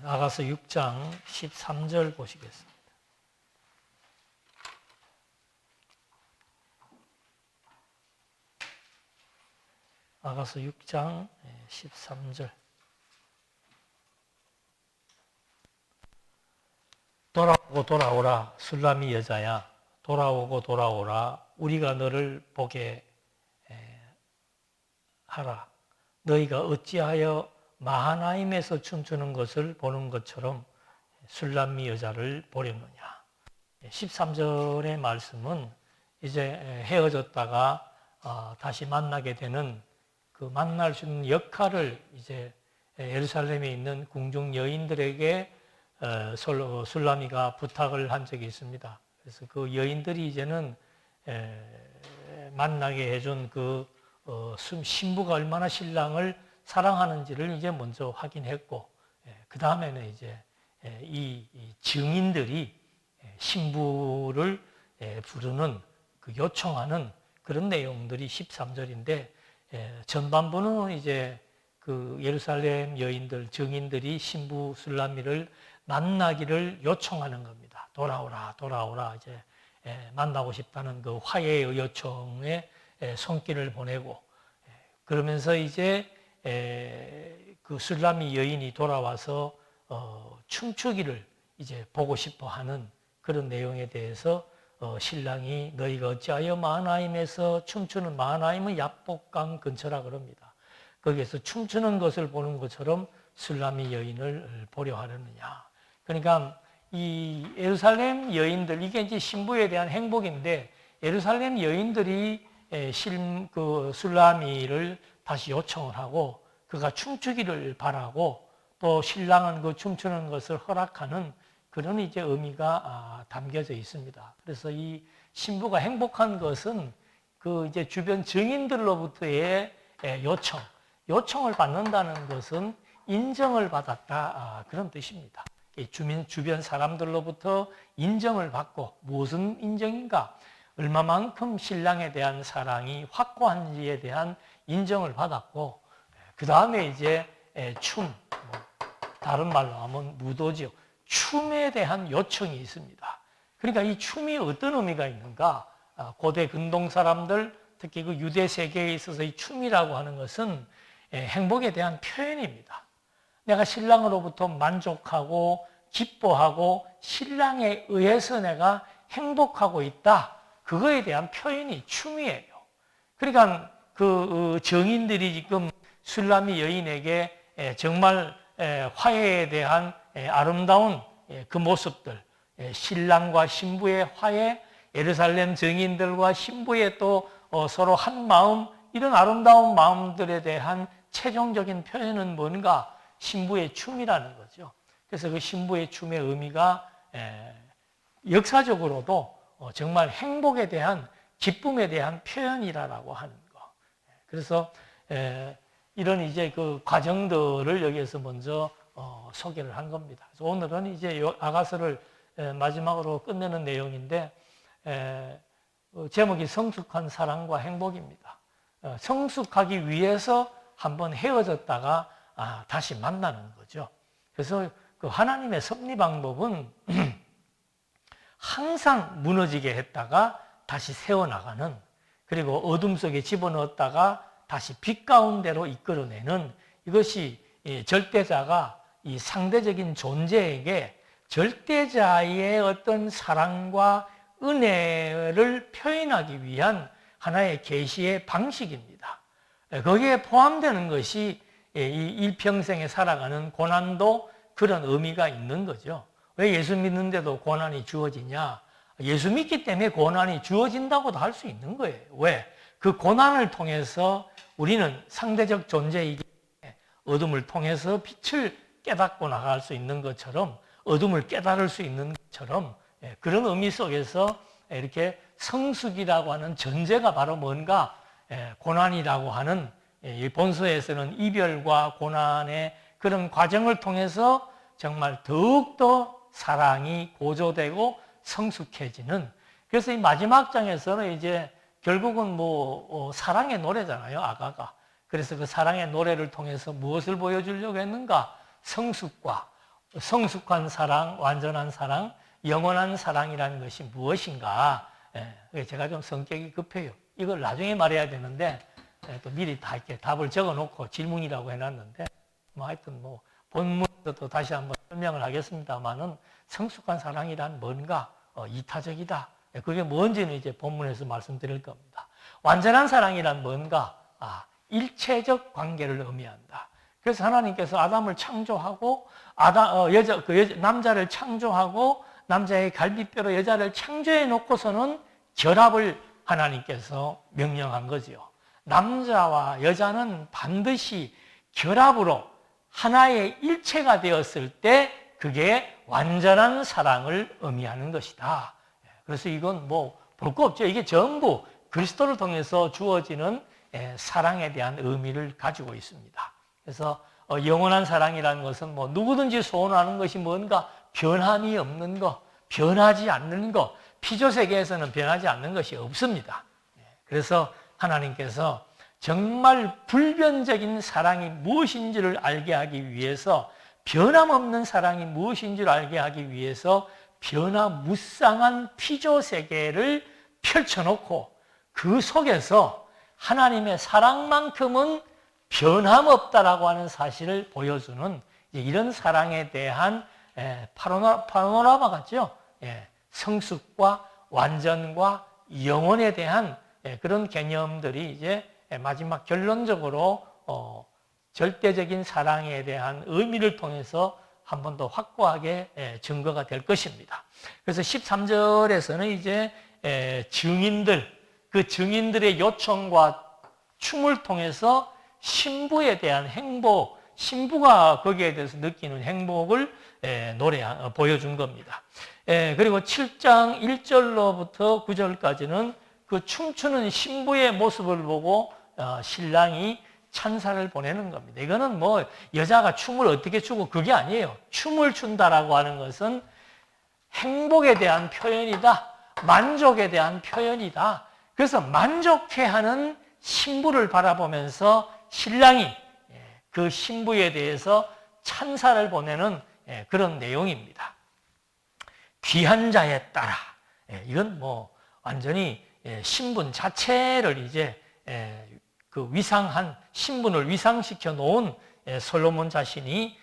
아가서 6장 13절 보시겠습니다. 아가서 6장 13절. 돌아오고 돌아오라 술람이 여자야, 돌아오고 돌아오라 우리가 너를 보게 하라. 너희가 어찌하여 마하나임에서 춤추는 것을 보는 것처럼 술람미 여자를 보려느냐. 13절의 말씀은 이제 헤어졌다가 다시 만나게 되는 그 만날 수 있는 역할을 이제 예루살렘에 있는 궁중 여인들에게 술람미가 부탁을 한 적이 있습니다. 그래서 그 여인들이 이제는 만나게 해준 그 신부가 얼마나 신랑을 사랑하는지를 이제 먼저 확인했고, 그 다음에는 이제 이 증인들이 신부를 부르는 그 요청하는 그런 내용들이 13절인데, 전반부는 이제 그 예루살렘 여인들, 증인들이 신부 술람미를 만나기를 요청하는 겁니다. 돌아오라, 돌아오라. 이제 만나고 싶다는 그 화해의 요청에 손길을 보내고, 그러면서 이제 그 술람미 여인이 돌아와서 춤추기를 이제 보고 싶어 하는 그런 내용에 대해서 신랑이 너희가 어찌하여 마하나임에서 춤추는, 마하나임은 야복강 근처라 그럽니다. 거기에서 춤추는 것을 보는 것처럼 술람미 여인을 보려 하려느냐. 그러니까 이 예루살렘 여인들, 이게 이제 신부에 대한 행복인데, 예루살렘 여인들이 그 술람미를 다시 요청을 하고 그가 춤추기를 바라고, 또 신랑은 그 춤추는 것을 허락하는 그런 이제 의미가 담겨져 있습니다. 그래서 이 신부가 행복한 것은 그 이제 주변 증인들로부터의 요청을 받는다는 것은 인정을 받았다, 그런 뜻입니다. 주변 사람들로부터 인정을 받고, 무슨 인정인가? 얼마만큼 신랑에 대한 사랑이 확고한지에 대한 인정을 받았고, 그 다음에 이제 다른 말로 하면 무도죠. 춤에 대한 요청이 있습니다. 그러니까 이 춤이 어떤 의미가 있는가? 고대 근동 사람들, 특히 그 유대 세계에 있어서 이 춤이라고 하는 것은 행복에 대한 표현입니다. 내가 신랑으로부터 만족하고 기뻐하고 신랑에 의해서 내가 행복하고 있다. 그거에 대한 표현이 춤이에요. 그러니까 그 정인들이 지금 술람미 여인에게 정말 화해에 대한 아름다운 그 모습들, 신랑과 신부의 화해, 예루살렘 정인들과 신부의 또 서로 한 마음, 이런 아름다운 마음들에 대한 최종적인 표현은 뭔가? 신부의 춤이라는 거죠. 그래서 그 신부의 춤의 의미가 역사적으로도 정말 행복에 대한, 기쁨에 대한 표현이라고 하는 거. 그래서 이런 이제 그 과정들을 여기에서 먼저 소개를 한 겁니다. 그래서 오늘은 이제 아가서를 마지막으로 끝내는 내용인데, 제목이 성숙한 사랑과 행복입니다. 성숙하기 위해서 한번 헤어졌다가 다시 만나는 거죠. 그래서 그 하나님의 섭리 방법은 항상 무너지게 했다가 다시 세워나가는, 그리고 어둠 속에 집어넣었다가 다시 빛 가운데로 이끌어내는, 이것이 절대자가 이 상대적인 존재에게 절대자의 어떤 사랑과 은혜를 표현하기 위한 하나의 계시의 방식입니다. 거기에 포함되는 것이 이 일평생에 살아가는 고난도 그런 의미가 있는 거죠. 왜 예수 믿는데도 고난이 주어지냐? 예수 믿기 때문에 고난이 주어진다고도 할 수 있는 거예요. 왜? 그 고난을 통해서 우리는 상대적 존재이기 때문에 어둠을 통해서 빛을 깨닫고 나갈 수 있는 것처럼, 어둠을 깨달을 수 있는 것처럼, 그런 의미 속에서 이렇게 성숙이라고 하는 전제가 바로 뭔가? 고난이라고 하는, 이 본서에서는 이별과 고난의 그런 과정을 통해서 정말 더욱더 사랑이 고조되고 성숙해지는, 그래서 이 마지막 장에서는 이제 결국은 사랑의 노래잖아요, 아가가. 그래서 그 사랑의 노래를 통해서 무엇을 보여주려고 했는가? 성숙과 성숙한 사랑, 완전한 사랑, 영원한 사랑이라는 것이 무엇인가? 제가 좀 성격이 급해요. 이걸 나중에 말해야 되는데 또 미리 다 이렇게 답을 적어놓고 질문이라고 해놨는데 하여튼 본문에서도 다시 한번 설명을 하겠습니다만은 성숙한 사랑이란 뭔가 이타적이다. 그게 뭔지는 이제 본문에서 말씀드릴 겁니다. 완전한 사랑이란 뭔가 일체적 관계를 의미한다. 그래서 하나님께서 아담을 창조하고 남자를 창조하고 남자의 갈비뼈로 여자를 창조해 놓고서는 결합을 하나님께서 명령한 거죠. 남자와 여자는 반드시 결합으로 하나의 일체가 되었을 때 그게 완전한 사랑을 의미하는 것이다. 그래서 이건 볼 거 없죠. 이게 전부 그리스도를 통해서 주어지는 사랑에 대한 의미를 가지고 있습니다. 그래서 영원한 사랑이라는 것은 누구든지 소원하는 것이 뭔가 변함이 없는 것, 변하지 않는 것, 피조 세계에서는 변하지 않는 것이 없습니다. 그래서 하나님께서 정말 불변적인 사랑이 무엇인지를 알게 하기 위해서, 변함없는 사랑이 무엇인지를 알게 하기 위해서 변화무쌍한 피조 세계를 펼쳐놓고 그 속에서 하나님의 사랑만큼은 변함없다라고 하는 사실을 보여주는 이런 사랑에 대한 파노라마 같죠. 성숙과 완전과 영원에 대한 그런 개념들이 이제 마지막 결론적으로 절대적인 사랑에 대한 의미를 통해서 한 번 더 확고하게 증거가 될 것입니다. 그래서 13절에서는 이제 그 증인들의 요청과 춤을 통해서 신부에 대한 행복, 신부가 거기에 대해서 느끼는 행복을 보여준 겁니다. 그리고 7장 1절로부터 9절까지는 그 춤추는 신부의 모습을 보고 신랑이 찬사를 보내는 겁니다. 이거는 여자가 춤을 어떻게 추고 그게 아니에요. 춤을 춘다라고 하는 것은 행복에 대한 표현이다. 만족에 대한 표현이다. 그래서 만족해하는 신부를 바라보면서 신랑이 그 신부에 대해서 찬사를 보내는 그런 내용입니다. 귀한 자에 따라. 이건 완전히 신분 자체를 이제 그 위상한 신분을 위상시켜 놓은 솔로몬 자신이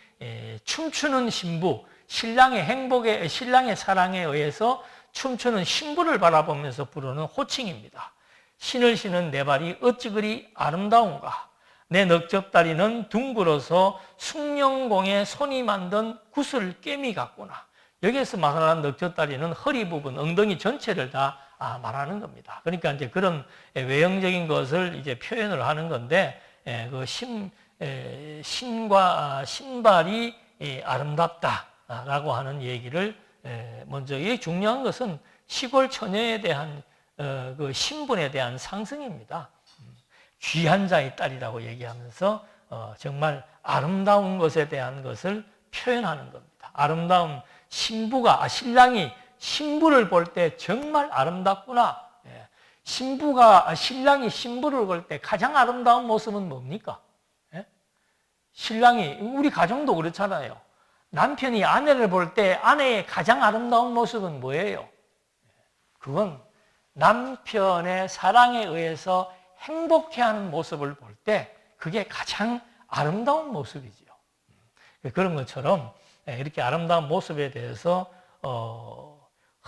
춤추는 신부, 신랑의 사랑에 의해서 춤추는 신부를 바라보면서 부르는 호칭입니다. 신을 신은 내 발이 어찌 그리 아름다운가. 내 넉적다리는 둥글어서 숭령공에 손이 만든 구슬깨미 같구나. 여기에서 말하는 넉적다리는 허리 부분, 엉덩이 전체를 다 말하는 겁니다. 그러니까 이제 그런 외형적인 것을 이제 표현을 하는 건데, 그 신과 신발이 아름답다라고 하는 얘기를 먼저, 이 중요한 것은 시골 처녀에 대한 그 신분에 대한 상승입니다. 귀한 자의 딸이라고 얘기하면서 정말 아름다운 것에 대한 것을 표현하는 겁니다. 아름다운 신랑이 신부를 볼 때 정말 아름답구나. 신랑이 신부를 볼 때 가장 아름다운 모습은 뭡니까? 신랑이, 우리 가정도 그렇잖아요. 남편이 아내를 볼 때 아내의 가장 아름다운 모습은 뭐예요? 그건 남편의 사랑에 의해서 행복해하는 모습을 볼 때 그게 가장 아름다운 모습이죠. 그런 것처럼 이렇게 아름다운 모습에 대해서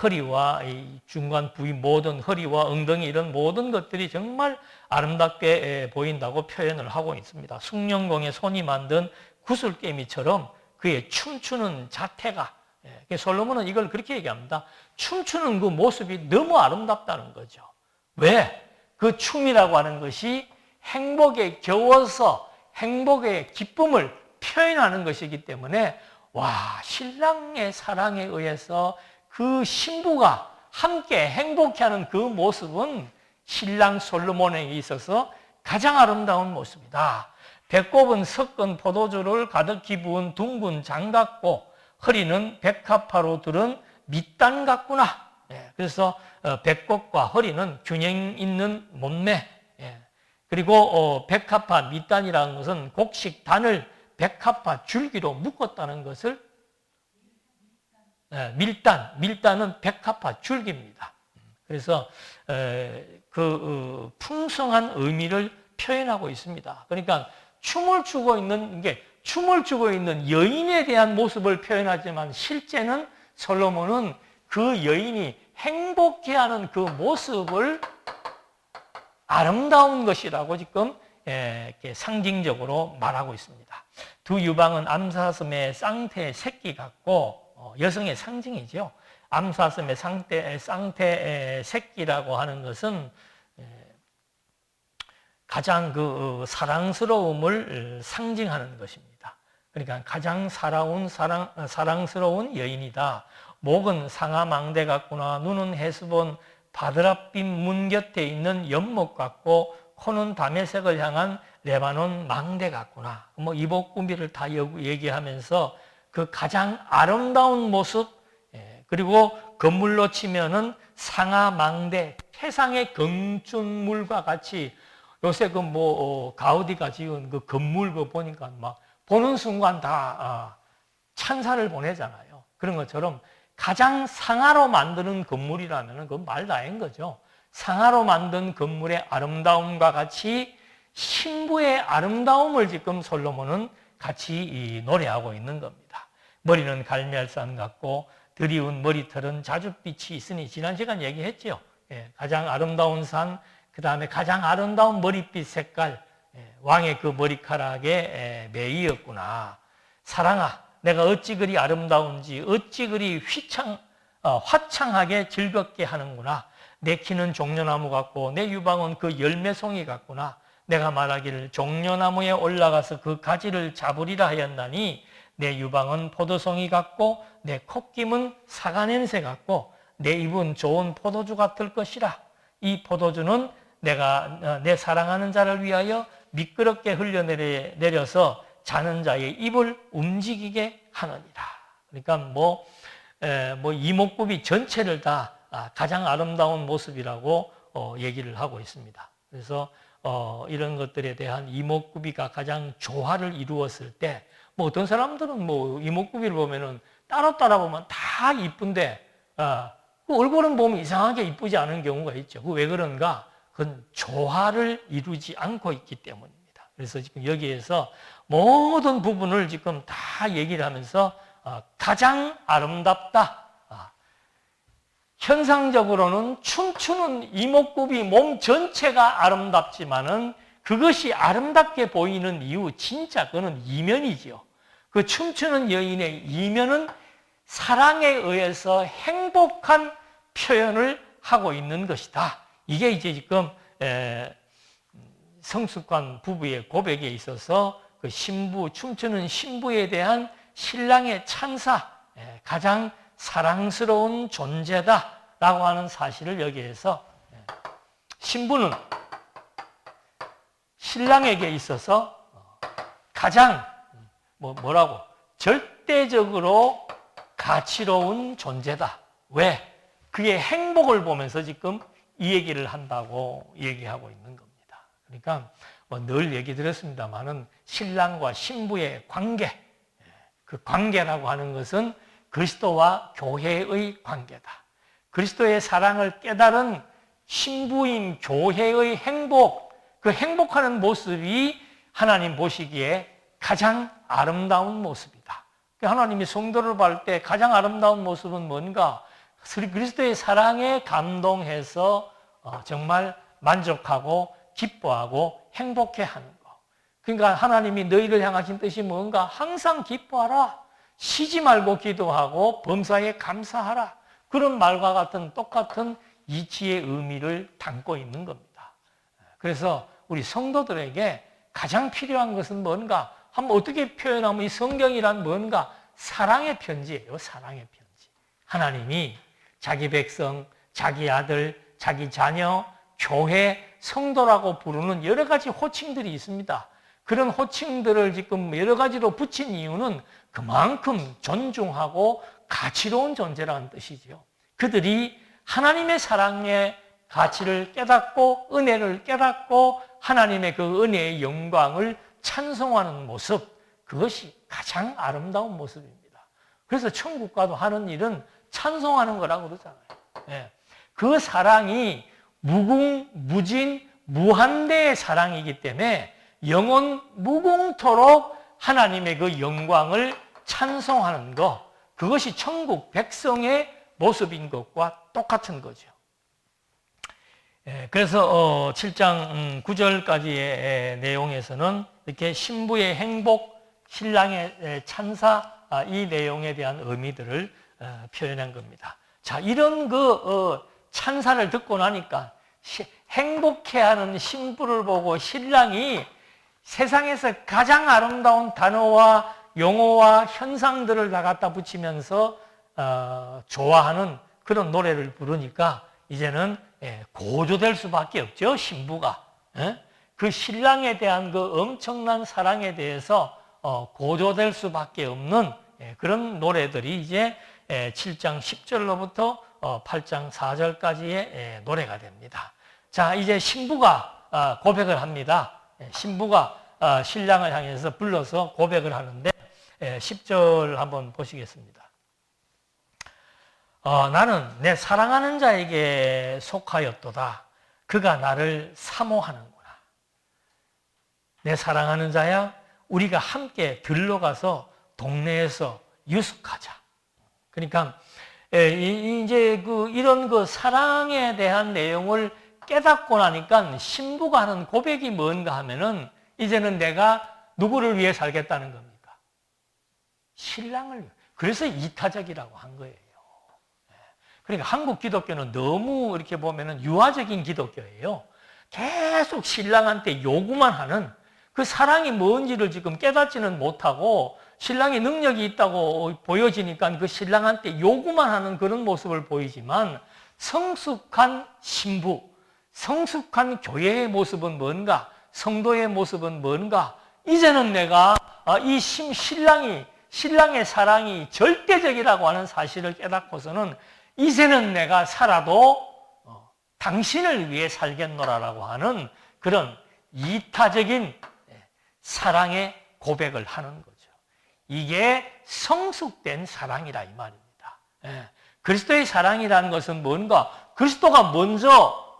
허리와 이 중간 부위 모든 허리와 엉덩이 이런 모든 것들이 정말 아름답게 보인다고 표현을 하고 있습니다. 숭령공에 손이 만든 구슬깨미처럼 그의 춤추는 자태가, 솔로몬은 이걸 그렇게 얘기합니다. 춤추는 그 모습이 너무 아름답다는 거죠. 왜? 그 춤이라고 하는 것이 행복에 겨워서 행복의 기쁨을 표현하는 것이기 때문에 신랑의 사랑에 의해서 그 신부가 함께 행복해하는 그 모습은 신랑 솔로몬에게 있어서 가장 아름다운 모습이다. 배꼽은 섞은 포도주를 가득히 부은 둥근 장 같고 허리는 백합화로 들은 밑단 같구나. 그래서 배꼽과 허리는 균형 있는 몸매. 그리고 백합화 밑단이라는 것은 곡식 단을 백합화 줄기로 묶었다는 것을 밀단은 백합화 줄기입니다. 그래서 풍성한 의미를 표현하고 있습니다. 그러니까 춤을 추고 있는 여인에 대한 모습을 표현하지만 실제는 솔로몬은 그 여인이 행복해하는 그 모습을 아름다운 것이라고 지금 이렇게 상징적으로 말하고 있습니다. 두 유방은 암사슴의 쌍태 새끼 같고 여성의 상징이죠. 암사슴의 쌍태 새끼라고 하는 것은 가장 그 사랑스러움을 상징하는 것입니다. 그러니까 가장 사랑스러운 여인이다. 목은 상아망대 같구나. 눈은 해수본 바드랍빛 문 곁에 있는 연못 같고 코는 다메섹을 향한 레바논 망대 같구나. 뭐 이복구비를 다 얘기하면서 그 가장 아름다운 모습, 그리고 건물로 치면은 상아망대, 태상의 경춘물과 같이 요새 가우디가 지은 그 건물 보니까 막 보는 순간 다 찬사를 보내잖아요. 그런 것처럼 가장 상하로 만드는 건물이라면 그건 말다인 거죠. 상하로 만든 건물의 아름다움과 같이 신부의 아름다움을 지금 솔로몬은 같이 노래하고 있는 겁니다. 머리는 갈멜산 같고 드리운 머리털은 자줏빛이 있으니 지난 시간 얘기했죠. 가장 아름다운 산, 그 다음에 가장 아름다운 머리빛 색깔, 왕의 그 머리카락에 매이었구나. 사랑아, 내가 어찌 그리 아름다운지, 어찌 그리 화창하게 즐겁게 하는구나. 내 키는 종려나무 같고 내 유방은 그 열매송이 같구나. 내가 말하기를 종려나무에 올라가서 그 가지를 잡으리라 하였나니 내 유방은 포도송이 같고 내 콧김은 사과 냄새 같고 내 입은 좋은 포도주 같을 것이라. 이 포도주는 내가 내 사랑하는 자를 위하여 미끄럽게 흘려내려서 자는 자의 입을 움직이게 하느니라. 그러니까 이목구비 전체를 다 가장 아름다운 모습이라고 얘기를 하고 있습니다. 그래서 이런 것들에 대한 이목구비가 가장 조화를 이루었을 때, 어떤 사람들은 이목구비를 보면은 따라 보면 다 이쁜데 그 얼굴은 보면 이상하게 이쁘지 않은 경우가 있죠. 그 왜 그런가? 그건 조화를 이루지 않고 있기 때문입니다. 그래서 지금 여기에서 모든 부분을 지금 다 얘기를 하면서 가장 아름답다. 현상적으로는 춤추는 이목구비 몸 전체가 아름답지만은 그것이 아름답게 보이는 이유, 진짜 그거는 이면이지요. 그 춤추는 여인의 이면은 사랑에 의해서 행복한 표현을 하고 있는 것이다. 이게 이제 지금 성숙한 부부의 고백에 있어서 그 춤추는 신부에 대한 신랑의 찬사, 가장 사랑스러운 존재다라고 하는 사실을 여기에서 신부는 신랑에게 있어서 가장 절대적으로 가치로운 존재다. 왜? 그의 행복을 보면서 지금 이 얘기를 한다고 얘기하고 있는 겁니다. 그러니까 늘 얘기 드렸습니다만은 신랑과 신부의 관계, 그 관계라고 하는 것은 그리스도와 교회의 관계다. 그리스도의 사랑을 깨달은 신부인 교회의 행복, 그 행복하는 모습이 하나님 보시기에 가장 아름다운 모습이다. 하나님이 성도를 볼 때 가장 아름다운 모습은 뭔가? 그리스도의 사랑에 감동해서 정말 만족하고 기뻐하고 행복해하는 것. 그러니까 하나님이 너희를 향하신 뜻이 뭔가? 항상 기뻐하라. 쉬지 말고 기도하고 범사에 감사하라. 그런 말과 같은 똑같은 이치의 의미를 담고 있는 겁니다. 그래서 우리 성도들에게 가장 필요한 것은 뭔가? 한번 어떻게 표현하면 이 성경이란 뭔가? 사랑의 편지예요. 사랑의 편지. 하나님이 자기 백성, 자기 아들, 자기 자녀, 교회, 성도라고 부르는 여러 가지 호칭들이 있습니다. 그런 호칭들을 지금 여러 가지로 붙인 이유는 그만큼 존중하고 가치로운 존재라는 뜻이죠. 그들이 하나님의 사랑의 가치를 깨닫고 은혜를 깨닫고 하나님의 그 은혜의 영광을 찬송하는 모습, 그것이 가장 아름다운 모습입니다. 그래서 천국 가도 하는 일은 찬송하는 거라고 그러잖아요. 예. 그 사랑이 무궁무진 무한대의 사랑이기 때문에 영원 무궁토록 하나님의 그 영광을 찬송하는 것, 그것이 천국 백성의 모습인 것과 똑같은 거죠. 그래서 7장 9절까지의 내용에서는 이렇게 신부의 행복, 신랑의 찬사, 이 내용에 대한 의미들을 표현한 겁니다. 자, 이런 찬사를 듣고 나니까 행복해하는 신부를 보고 신랑이 세상에서 가장 아름다운 단어와 용어와 현상들을 다 갖다 붙이면서 좋아하는 그런 노래를 부르니까 이제는 고조될 수밖에 없죠, 신부가. 그 신랑에 대한 그 엄청난 사랑에 대해서 고조될 수밖에 없는 그런 노래들이 이제 7장 10절로부터 8장 4절까지의 노래가 됩니다. 자, 이제 신부가 고백을 합니다. 신부가 신랑을 향해서 불러서 고백을 하는데 10절 한번 보시겠습니다. 나는 내 사랑하는 자에게 속하였도다. 그가 나를 사모하는구나. 내 사랑하는 자야, 우리가 함께 들러가서 동네에서 유숙하자. 그러니까 이제 이런 사랑에 대한 내용을 깨닫고 나니까 신부가 하는 고백이 뭔가 하면은 이제는 내가 누구를 위해 살겠다는 겁니까? 신랑을 위해. 그래서 이타적이라고 한 거예요. 그러니까 한국 기독교는 너무 이렇게 보면은 유아적인 기독교예요. 계속 신랑한테 요구만 하는, 그 사랑이 뭔지를 지금 깨닫지는 못하고 신랑이 능력이 있다고 보여지니까 그 신랑한테 요구만 하는 그런 모습을 보이지만, 성숙한 신부, 성숙한 교회의 모습은 뭔가, 성도의 모습은 뭔가, 이제는 내가 이 신랑의 사랑이 절대적이라고 하는 사실을 깨닫고서는 이제는 내가 살아도 당신을 위해 살겠노라라고 하는 그런 이타적인 사랑의 고백을 하는 거죠. 이게 성숙된 사랑이라 이 말입니다. 그리스도의 사랑이라는 것은 뭔가, 그리스도가 먼저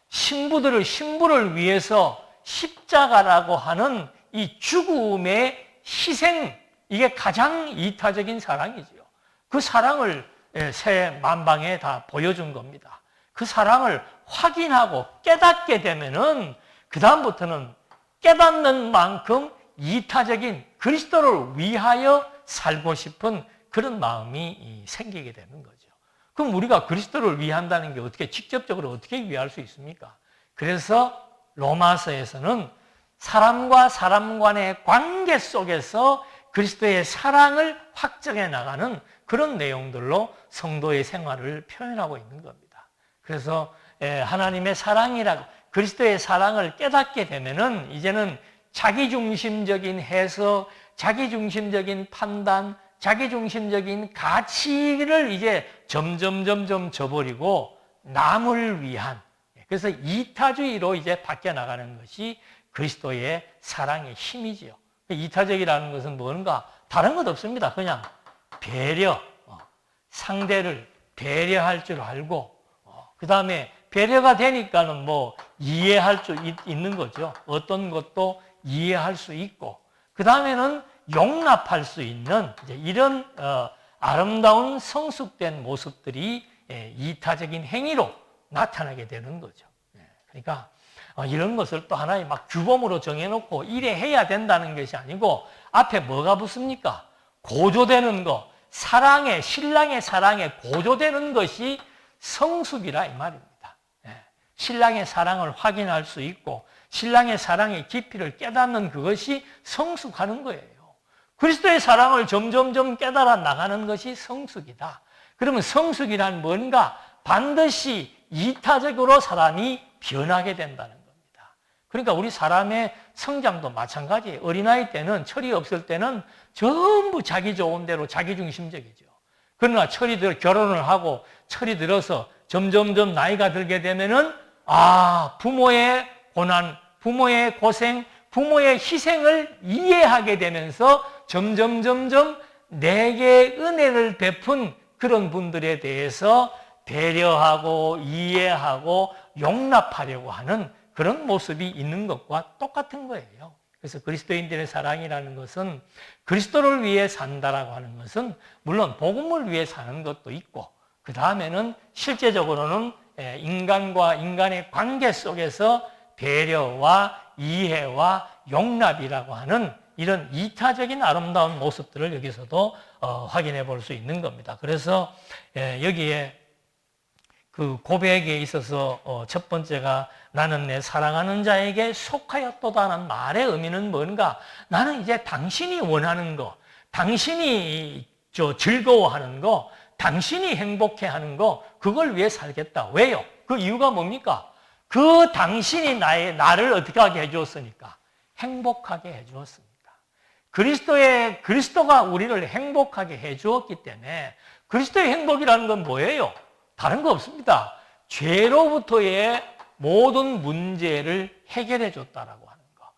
신부를 위해서 십자가라고 하는 이 죽음의 희생, 이게 가장 이타적인 사랑이지요. 그 사랑을 새 만방에 다 보여준 겁니다. 그 사랑을 확인하고 깨닫게 되면은 그다음부터는 깨닫는 만큼 이타적인 그리스도를 위하여 살고 싶은 그런 마음이 생기게 되는 거죠. 그럼 우리가 그리스도를 위한다는 게 어떻게, 직접적으로 어떻게 위할 수 있습니까? 그래서 로마서에서는 사람과 사람 간의 관계 속에서 그리스도의 사랑을 확정해 나가는 그런 내용들로 성도의 생활을 표현하고 있는 겁니다. 그래서 하나님의 사랑이라고, 그리스도의 사랑을 깨닫게 되면은 이제는 자기중심적인 해석, 자기중심적인 판단, 자기중심적인 가치를 이제 점점 저버리고 남을 위한, 그래서 이타주의로 이제 바뀌어 나가는 것이 그리스도의 사랑의 힘이지요. 이타적이라는 것은 뭔가 다른 것 없습니다. 그냥 배려, 상대를 배려할 줄 알고, 그 다음에 배려가 되니까는 뭐 이해할 수 있는 거죠. 어떤 것도 이해할 수 있고, 그 다음에는 용납할 수 있는 이제 이런 아름다운 성숙된 모습들이 이타적인 행위로 나타나게 되는 거죠. 그러니까 이런 것을 또 하나의 막 규범으로 정해놓고 이래 해야 된다는 것이 아니고, 앞에 뭐가 붙습니까? 고조되는 것, 신랑의 사랑에 고조되는 것이 성숙이라 이 말입니다. 신랑의 사랑을 확인할 수 있고 신랑의 사랑의 깊이를 깨닫는 그것이 성숙하는 거예요. 그리스도의 사랑을 점점점 깨달아 나가는 것이 성숙이다. 그러면 성숙이란 뭔가 반드시 이타적으로 사람이 변하게 된다는 겁니다. 그러니까 우리 사람의 성장도 마찬가지예요. 어린아이 때는, 철이 없을 때는 전부 자기 좋은 대로 자기중심적이죠. 그러나 결혼을 하고 철이 들어서 점점점 나이가 들게 되면은 부모의 고난, 부모의 고생, 부모의 희생을 이해하게 되면서 점점 내게 은혜를 베푼 그런 분들에 대해서 배려하고 이해하고 용납하려고 하는 그런 모습이 있는 것과 똑같은 거예요. 그래서 그리스도인들의 사랑이라는 것은 그리스도를 위해 산다라고 하는 것은 물론 복음을 위해 사는 것도 있고, 그 다음에는 실제적으로는 인간과 인간의 관계 속에서 배려와 이해와 용납이라고 하는 이런 2차적인 아름다운 모습들을 여기서도 확인해 볼 수 있는 겁니다. 그래서 여기에 그 고백에 있어서 첫 번째가 나는 내 사랑하는 자에게 속하였도다라는 말의 의미는 뭔가? 나는 이제 당신이 원하는 거, 당신이 즐거워하는 거, 당신이 행복해하는 거, 그걸 위해 살겠다. 왜요? 그 이유가 뭡니까? 그 당신이 나를 어떻게 하게 해주었으니까? 행복하게 해주었습니다. 그리스도가 우리를 행복하게 해주었기 때문에 그리스도의 행복이라는 건 뭐예요? 다른 거 없습니다. 죄로부터의 모든 문제를 해결해 줬다라고 하는 거.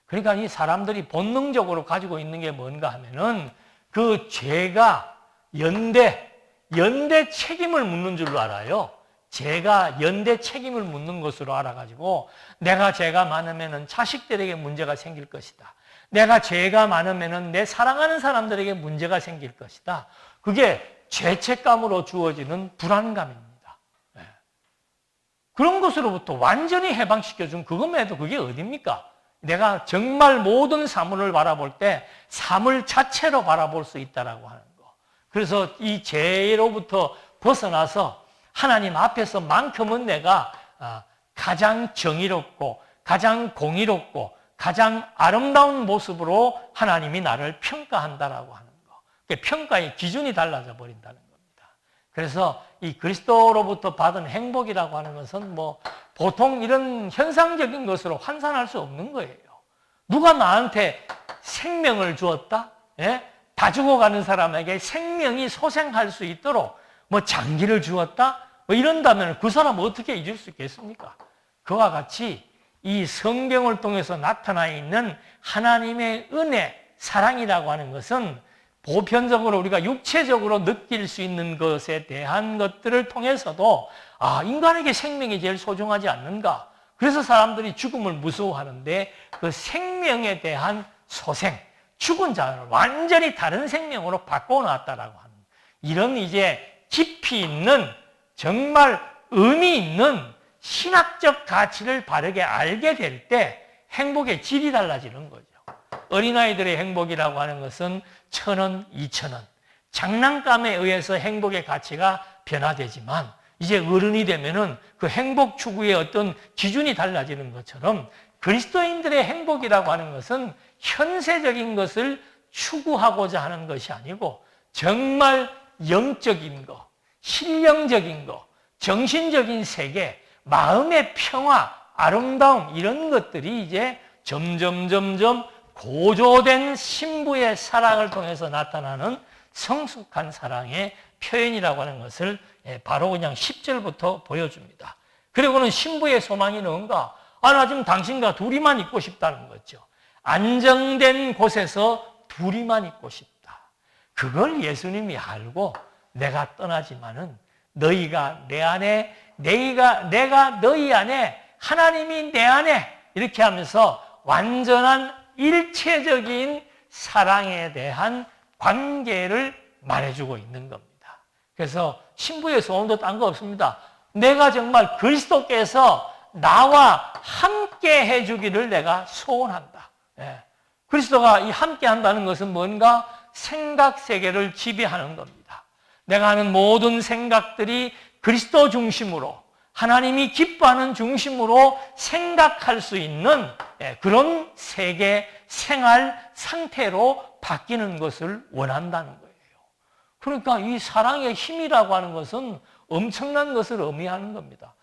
그러니까 이 사람들이 본능적으로 가지고 있는 게 뭔가 하면은 그 죄가 연대 책임을 묻는 줄로 알아요. 죄가 연대 책임을 묻는 것으로 알아가지고 내가 죄가 많으면은 자식들에게 문제가 생길 것이다. 내가 죄가 많으면은 내 사랑하는 사람들에게 문제가 생길 것이다. 그게 죄책감으로 주어지는 불안감입니다. 네. 그런 것으로부터 완전히 해방시켜준 그것만 해도 그게 어딥니까? 내가 정말 모든 사물을 바라볼 때 사물 자체로 바라볼 수 있다라고 하는 거. 그래서 이 죄로부터 벗어나서 하나님 앞에서만큼은 내가 가장 정의롭고 가장 공의롭고 가장 아름다운 모습으로 하나님이 나를 평가한다라고 하는 거. 평가의 기준이 달라져 버린다는 겁니다. 그래서 이 그리스도로부터 받은 행복이라고 하는 것은 뭐 보통 이런 현상적인 것으로 환산할 수 없는 거예요. 누가 나한테 생명을 주었다? 예? 다 죽어가는 사람에게 생명이 소생할 수 있도록 뭐 장기를 주었다? 뭐 이런다면 그 사람 어떻게 잊을 수 있겠습니까? 그와 같이 이 성경을 통해서 나타나 있는 하나님의 은혜, 사랑이라고 하는 것은 보편적으로 우리가 육체적으로 느낄 수 있는 것에 대한 것들을 통해서도 인간에게 생명이 제일 소중하지 않는가? 그래서 사람들이 죽음을 무서워하는데 그 생명에 대한 소생, 죽은 자를 완전히 다른 생명으로 바꿔놨다라고 하는 이런 이제 깊이 있는 정말 의미 있는 신학적 가치를 바르게 알게 될 때 행복의 질이 달라지는 거죠. 어린아이들의 행복이라고 하는 것은 1,000원, 2,000원. 장난감에 의해서 행복의 가치가 변화되지만 이제 어른이 되면은 그 행복 추구의 어떤 기준이 달라지는 것처럼 그리스도인들의 행복이라고 하는 것은 현세적인 것을 추구하고자 하는 것이 아니고 정말 영적인 거, 신령적인 거, 정신적인 세계, 마음의 평화, 아름다움 이런 것들이 이제 점점 고조된 신부의 사랑을 통해서 나타나는 성숙한 사랑의 표현이라고 하는 것을 바로 그냥 10절부터 보여줍니다. 그리고는 신부의 소망이 뭔가? 나 지금 당신과 둘이만 있고 싶다는 거죠. 안정된 곳에서 둘이만 있고 싶다. 그걸 예수님이 알고 내가 떠나지만은 너희가 내 안에, 내가 너희 안에, 하나님이 내 안에 이렇게 하면서 완전한 일체적인 사랑에 대한 관계를 말해주고 있는 겁니다. 그래서 신부의 소원도 딴 거 없습니다. 내가 정말 그리스도께서 나와 함께 해주기를 내가 소원한다. 예. 그리스도가 이 함께 한다는 것은 뭔가 생각 세계를 지배하는 겁니다. 내가 하는 모든 생각들이 그리스도 중심으로 하나님이 기뻐하는 중심으로 생각할 수 있는 그런 세계 생활 상태로 바뀌는 것을 원한다는 거예요. 그러니까 이 사랑의 힘이라고 하는 것은 엄청난 것을 의미하는 겁니다.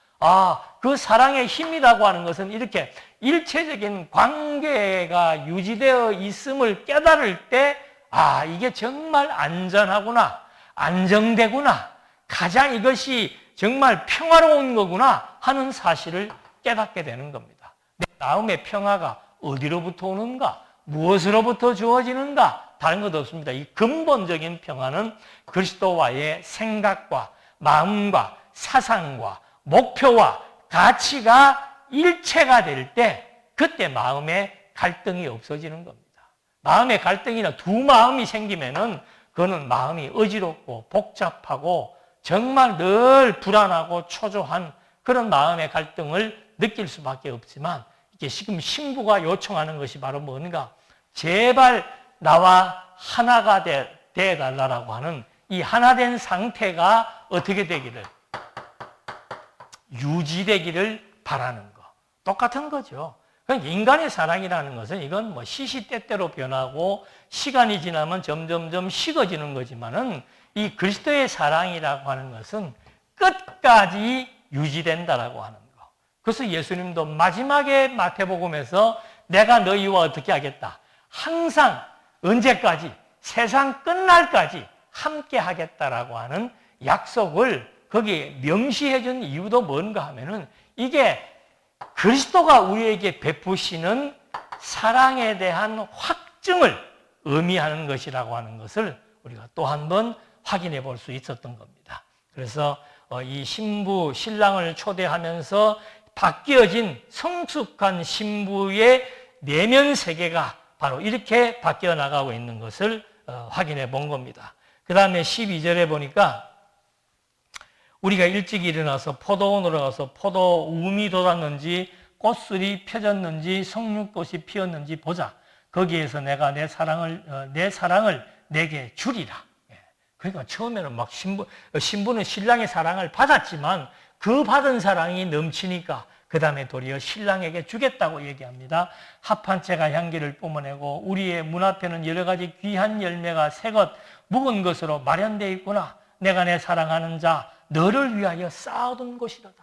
그 사랑의 힘이라고 하는 것은 이렇게 일체적인 관계가 유지되어 있음을 깨달을 때 이게 정말 안전하구나, 안정되구나, 가장 이것이 정말 평화로운 거구나 하는 사실을 깨닫게 되는 겁니다. 내 마음의 평화가 어디로부터 오는가? 무엇으로부터 주어지는가? 다른 것도 없습니다. 이 근본적인 평화는 그리스도와의 생각과 마음과 사상과 목표와 가치가 일체가 될 때 그때 마음에 갈등이 없어지는 겁니다. 마음의 갈등이나 두 마음이 생기면은 그거는 마음이 어지럽고 복잡하고 정말 늘 불안하고 초조한 그런 마음의 갈등을 느낄 수밖에 없지만 이게 지금 신부가 요청하는 것이 바로 뭔가 제발 나와 하나가 되어달라고 하는 이 하나된 상태가 어떻게 되기를 유지되기를 바라는 거. 똑같은 거죠. 인간의 사랑이라는 것은 이건 뭐 시시때때로 변하고 시간이 지나면 점점점 식어지는 거지만은 이 그리스도의 사랑이라고 하는 것은 끝까지 유지된다라고 하는 거. 그래서 예수님도 마지막에 마태복음에서 내가 너희와 어떻게 하겠다. 항상 언제까지 세상 끝날까지 함께 하겠다라고 하는 약속을 거기에 명시해 준 이유도 뭔가 하면은 이게 그리스도가 우리에게 베푸시는 사랑에 대한 확증을 의미하는 것이라고 하는 것을 우리가 또 한 번 확인해 볼 수 있었던 겁니다. 그래서 이 신부, 신랑을 초대하면서 바뀌어진 성숙한 신부의 내면 세계가 바로 이렇게 바뀌어 나가고 있는 것을 확인해 본 겁니다. 그 다음에 12절에 보니까 우리가 일찍 일어나서 포도원으로 가서 포도움이 돋았는지 꽃술이 펴졌는지 성육꽃이 피었는지 보자. 거기에서 내가 내 사랑을 내게 주리라. 그러니까 처음에는 막 신부는 신랑의 사랑을 받았지만 그 받은 사랑이 넘치니까 그 다음에 도리어 신랑에게 주겠다고 얘기합니다. 합한 채가 향기를 뿜어내고 우리의 문 앞에는 여러 가지 귀한 열매가 새것 묵은 것으로 마련되어 있구나. 내가 내 사랑하는 자 너를 위하여 쌓아둔 것이로다.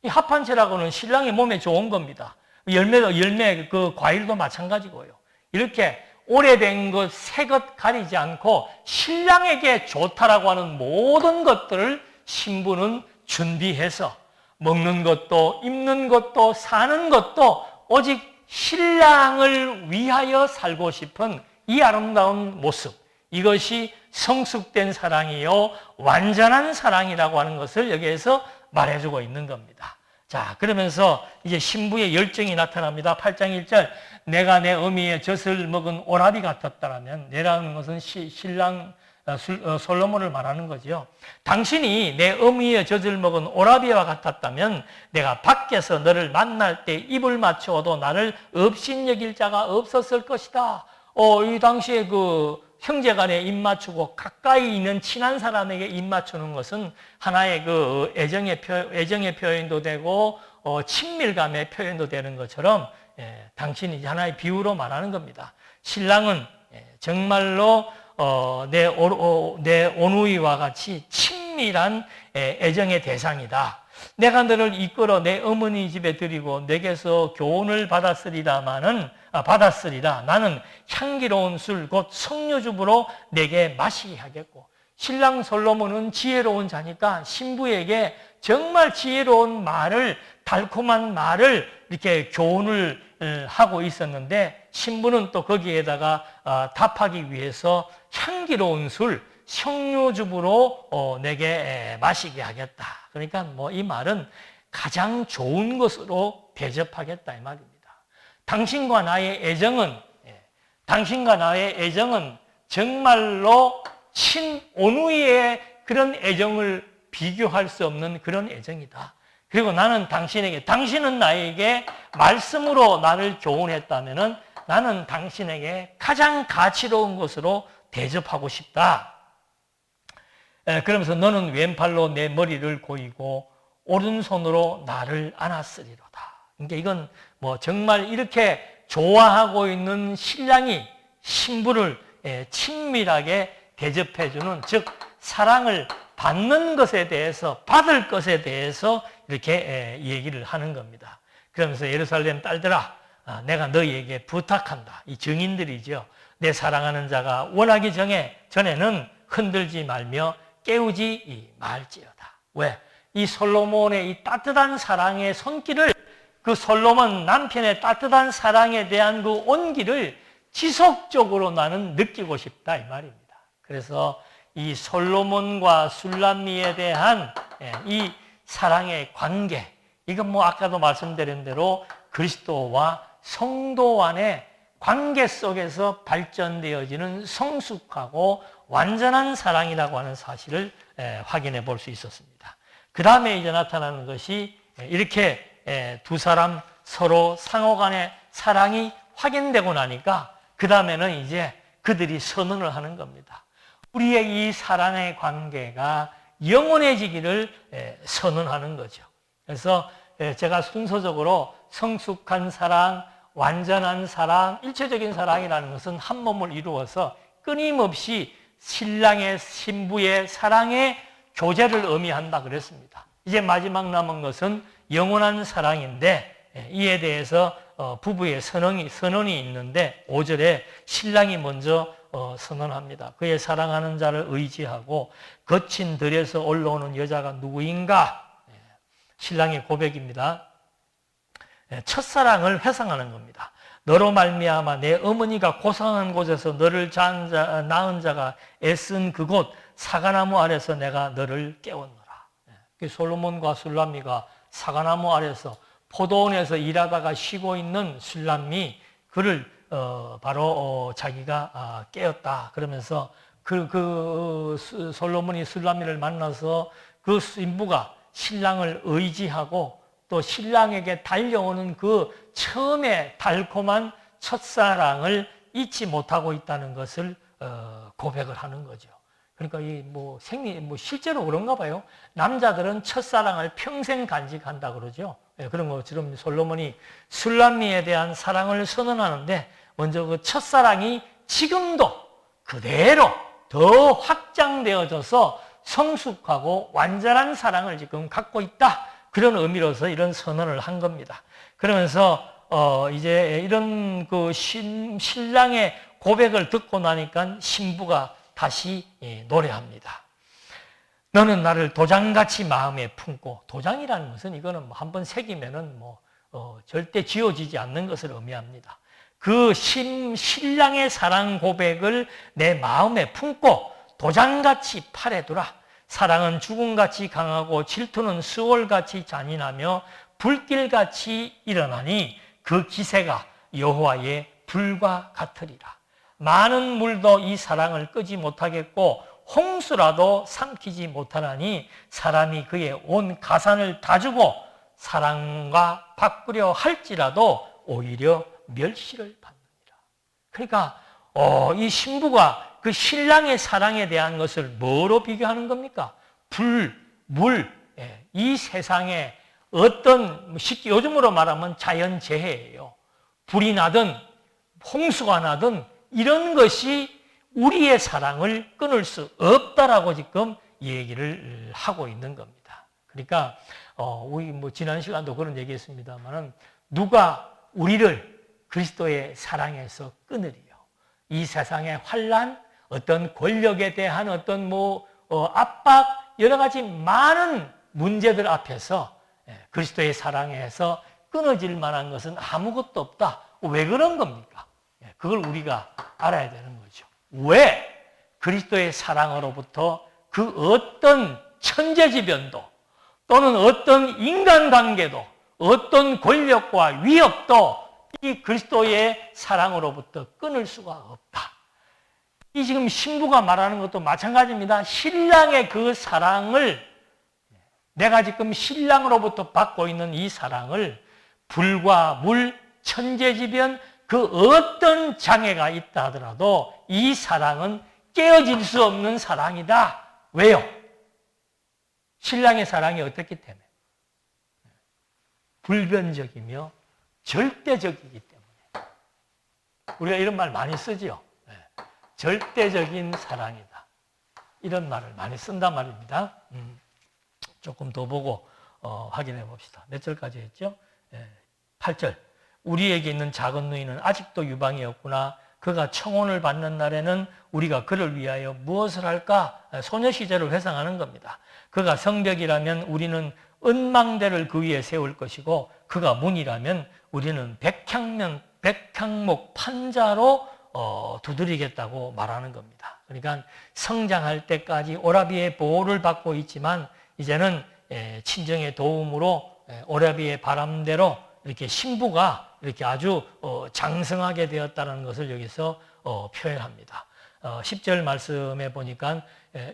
이 합한 채라고는 신랑의 몸에 좋은 겁니다. 열매 그 과일도 마찬가지고요. 이렇게 오래된 것, 새 것 가리지 않고 신랑에게 좋다라고 하는 모든 것들을 신부는 준비해서 먹는 것도 입는 것도 사는 것도 오직 신랑을 위하여 살고 싶은 이 아름다운 모습, 이것이 성숙된 사랑이요 완전한 사랑이라고 하는 것을 여기에서 말해주고 있는 겁니다. 자, 그러면서 이제 신부의 열정이 나타납니다. 8장 1절 내가 내 어미의 젖을 먹은 오라비 같았다라면 내라는 것은 신랑 솔로몬을 말하는 거죠. 당신이 내 어미의 젖을 먹은 오라비와 같았다면 내가 밖에서 너를 만날 때 입을 맞추어도 나를 업신여길 자가 없었을 것이다. 이 당시에 그 형제간에 입 맞추고 가까이 있는 친한 사람에게 입 맞추는 것은 하나의 그 애정의 표현도 되고 친밀감의 표현도 되는 것처럼 당신이 하나의 비유로 말하는 겁니다. 신랑은 정말로 내 오누이와 같이 친밀한 애정의 대상이다. 내가 너를 이끌어 내 어머니 집에 들이고 내게서 교훈을 받았으리라. 나는 향기로운 술 곧 석류즙으로 내게 마시게 하겠고. 신랑 솔로몬은 지혜로운 자니까 신부에게 정말 지혜로운 말을, 달콤한 말을 이렇게 교훈을 하고 있었는데 신부는 또 거기에다가 답하기 위해서 향기로운 술, 석류즙으로 내게 마시게 하겠다. 그러니까 뭐 이 말은 가장 좋은 것으로 대접하겠다 이 말입니다. 당신과 나의 애정은 정말로 친오누이의 그런 애정을 비교할 수 없는 그런 애정이다. 그리고 나는 당신은 나에게 말씀으로 나를 교훈했다면은 나는 당신에게 가장 가치로운 것으로 대접하고 싶다. 그러면서 너는 왼팔로 내 머리를 고이고 오른손으로 나를 안았으리로다. 그러니까 이건 뭐 정말 이렇게 좋아하고 있는 신랑이 신부를 친밀하게 대접해주는, 즉 사랑을 받는 것에 대해서, 받을 것에 대해서 이렇게 얘기를 하는 겁니다. 그러면서 예루살렘 딸들아, 내가 너희에게 부탁한다. 이 증인들이죠. 내 사랑하는 자가 원하기 전에는 흔들지 말며 깨우지 말지어다. 왜? 이 솔로몬의 이 따뜻한 사랑의 손길을, 그 솔로몬 남편의 따뜻한 사랑에 대한 그 온기를 지속적으로 나는 느끼고 싶다 이 말입니다. 그래서 이 솔로몬과 술람미에 대한 이 사랑의 관계, 이건 뭐 아까도 말씀드린 대로 그리스도와 성도 안의 관계 속에서 발전되어지는 성숙하고 완전한 사랑이라고 하는 사실을 확인해 볼 수 있었습니다. 그 다음에 이제 나타나는 것이 이렇게 두 사람 서로 상호 간의 사랑이 확인되고 나니까 그 다음에는 이제 그들이 선언을 하는 겁니다. 우리의 이 사랑의 관계가 영원해지기를 선언하는 거죠. 그래서 제가 순서적으로 성숙한 사랑, 완전한 사랑, 일체적인 사랑이라는 것은 한 몸을 이루어서 끊임없이 신랑의 신부의 사랑의 교제를 의미한다 그랬습니다. 이제 마지막 남은 것은 영원한 사랑인데 이에 대해서 부부의 선언이 있는데 5절에 신랑이 먼저 선언합니다. 그의 사랑하는 자를 의지하고 거친 들에서 올라오는 여자가 누구인가? 신랑의 고백입니다. 첫사랑을 회상하는 겁니다. 너로 말미암아 내 어머니가 고상한 곳에서 너를 낳은 자가 애쓴 그곳 사과나무 아래서 내가 너를 깨웠노라. 솔로몬과 술람미가 사과나무 아래서 포도원에서 일하다가 쉬고 있는 술람미, 그를 바로 자기가 깨웠다. 그러면서 솔로몬이 술람미를 만나서 그 신부가 신랑을 의지하고 또 신랑에게 달려오는 그 처음에 달콤한 첫사랑을 잊지 못하고 있다는 것을 고백을 하는 거죠. 그러니까 실제로 그런가 봐요. 남자들은 첫사랑을 평생 간직한다 그러죠. 그런 것처럼 솔로몬이 술람미에 대한 사랑을 선언하는데 먼저 그 첫사랑이 지금도 그대로 더 확장되어져서 성숙하고 완전한 사랑을 지금 갖고 있다. 그런 의미로서 이런 선언을 한 겁니다. 그러면서 이제 이런 그 신랑의 고백을 듣고 나니까 신부가 다시 노래합니다. 너는 나를 도장같이 마음에 품고, 도장이라는 것은 이거는 한번 새기면은 절대 지워지지 않는 것을 의미합니다. 그 신랑의 사랑 고백을 내 마음에 품고 도장같이 팔에 두라. 사랑은 죽음같이 강하고 질투는 수월같이 잔인하며 불길같이 일어나니 그 기세가 여호와의 불과 같으리라. 많은 물도 이 사랑을 끄지 못하겠고 홍수라도 삼키지 못하나니 사람이 그의 온 가산을 다 주고 사랑과 바꾸려 할지라도 오히려 멸시를 받느니라. 그러니까 이 신부가 그 신랑의 사랑에 대한 것을 뭐로 비교하는 겁니까? 불, 물, 이 세상에 어떤 쉽게 요즘으로 말하면 자연재해예요. 불이 나든 홍수가 나든 이런 것이 우리의 사랑을 끊을 수 없다라고 지금 얘기를 하고 있는 겁니다. 그러니까 우리 지난 시간도 그런 얘기했습니다만은 누가 우리를 그리스도의 사랑에서 끊으리요? 이 세상의 환난, 어떤 권력에 대한 어떤 압박, 여러 가지 많은 문제들 앞에서 그리스도의 사랑에서 끊어질 만한 것은 아무것도 없다. 왜 그런 겁니까? 그걸 우리가 알아야 되는 거죠. 왜? 그리스도의 사랑으로부터 그 어떤 천재지변도 또는 어떤 인간관계도 어떤 권력과 위협도 이 그리스도의 사랑으로부터 끊을 수가 없다. 이 지금 신부가 말하는 것도 마찬가지입니다. 신랑의 그 사랑을, 내가 지금 신랑으로부터 받고 있는 이 사랑을 불과 물, 천재지변, 그 어떤 장애가 있다 하더라도 이 사랑은 깨어질 수 없는 사랑이다. 왜요? 신랑의 사랑이 어떻기 때문에? 불변적이며 절대적이기 때문에. 우리가 이런 말 많이 쓰죠. 절대적인 사랑이다. 이런 말을 많이 쓴단 말입니다. 조금 더 보고 확인해 봅시다. 몇 절까지 했죠? 8절. 우리에게 있는 작은 누이는 아직도 유방이 없구나. 그가 청혼을 받는 날에는 우리가 그를 위하여 무엇을 할까? 소녀 시절을 회상하는 겁니다. 그가 성벽이라면 우리는 은망대를 그 위에 세울 것이고 그가 문이라면 우리는 백향목 판자로 두드리겠다고 말하는 겁니다. 그러니까 성장할 때까지 오라비의 보호를 받고 있지만 이제는 친정의 도움으로 오라비의 바람대로 이렇게 신부가 이렇게 아주 장성하게 되었다는 것을 여기서 표현합니다. 10절 말씀에 보니까